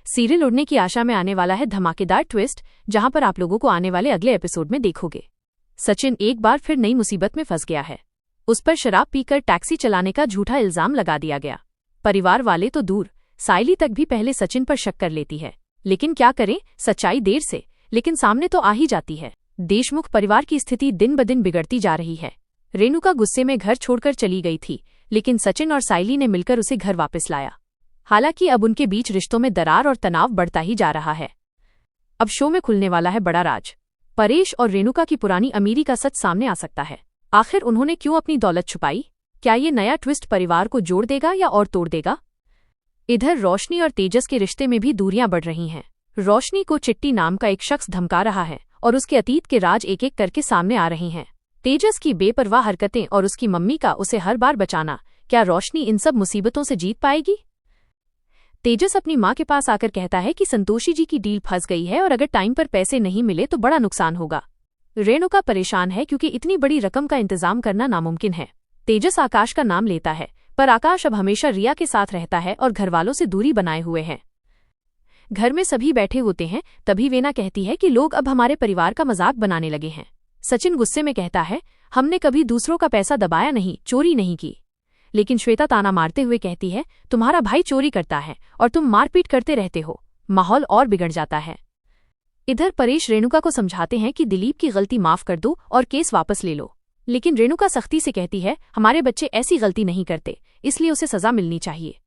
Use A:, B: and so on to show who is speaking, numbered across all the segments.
A: Serial उड़ने की आशा में आने वाला है धमाकेदार ट्विस्ट, जहां पर आप लोगों को आने वाले अगले एपिसोड में देखोगे। सचिन एक बार फिर नई मुसीबत में फंस गया है। उस पर शराब पीकर टैक्सी चलाने का झूठा इल्जाम लगा दिया गया। परिवार वाले तो दूर, साइली तक भी पहले सचिन पर शक कर लेती है, लेकिन क्या करें, सच्चाई देर से लेकिन सामने तो आ ही जाती है। देशमुख परिवार की स्थिति दिन ब दिन बिगड़ती जा रही है। रेणुका गुस्से में घर छोड़कर चली गई थी, लेकिन सचिन और साइली ने मिलकर उसे घर वापस लाया। हालांकि अब उनके बीच रिश्तों में दरार और तनाव बढ़ता ही जा रहा है। अब शो में खुलने वाला है बड़ा राज। परेश और रेणुका की पुरानी अमीरी का सच सामने आ सकता है। आखिर उन्होंने क्यों अपनी दौलत छुपाई? क्या ये नया ट्विस्ट परिवार को जोड़ देगा या और तोड़ देगा? इधर रोशनी और तेजस के रिश्ते में भी दूरियां बढ़ रही हैं। रोशनी को चिट्टी नाम का एक शख्स धमका रहा है और उसके अतीत के राज एक एक करके सामने आ रहे हैं। तेजस की बेपरवाह हरकतें और उसकी मम्मी का उसे हर बार बचाना, क्या रोशनी इन सब मुसीबतों से जीत पाएगी? तेजस अपनी मां के पास आकर कहता है कि संतोषी जी की डील फंस गई है और अगर टाइम पर पैसे नहीं मिले तो बड़ा नुकसान होगा। रेणुका परेशान है क्योंकि इतनी बड़ी रकम का इंतजाम करना नामुमकिन है। तेजस आकाश का नाम लेता है, पर आकाश अब हमेशा रिया के साथ रहता है और घरवालों से दूरी बनाए हुए हैं। घर में सभी बैठे होते हैं, तभी वेना कहती है कि लोग अब हमारे परिवार का मजाक बनाने लगे हैं। सचिन गुस्से में कहता है, हमने कभी दूसरों का पैसा दबाया नहीं, चोरी नहीं की। लेकिन श्वेता ताना मारते हुए कहती है, तुम्हारा भाई चोरी करता है और तुम मारपीट करते रहते हो। माहौल और बिगड़ जाता है। इधर परेश रेणुका को समझाते हैं कि दिलीप की गलती माफ कर दो और केस वापस ले लो, लेकिन रेणुका सख्ती से कहती है, हमारे बच्चे ऐसी गलती नहीं करते, इसलिए उसे सजा मिलनी चाहिए।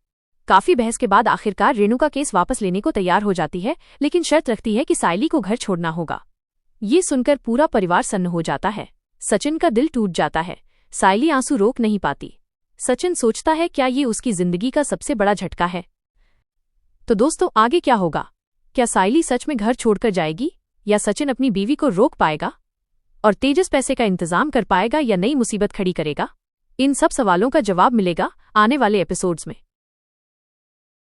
A: काफी बहस के बाद आखिरकार रेणुका केस वापस लेने को तैयार हो जाती है, लेकिन शर्त रखती है कि साइली को घर छोड़ना होगा। ये सुनकर पूरा परिवार सन्न हो जाता है। सचिन का दिल टूट जाता है। साइली आंसू रोक नहीं पाती। सचिन सोचता है, क्या ये उसकी जिंदगी का सबसे बड़ा झटका है? तो दोस्तों, आगे क्या होगा? क्या साइली सच में घर छोड़कर जाएगी, या सचिन अपनी बीवी को रोक पाएगा और तेजस पैसे का इंतजाम कर पाएगा, या नई मुसीबत खड़ी करेगा? इन सब सवालों का जवाब मिलेगा आने वाले एपिसोड्स में।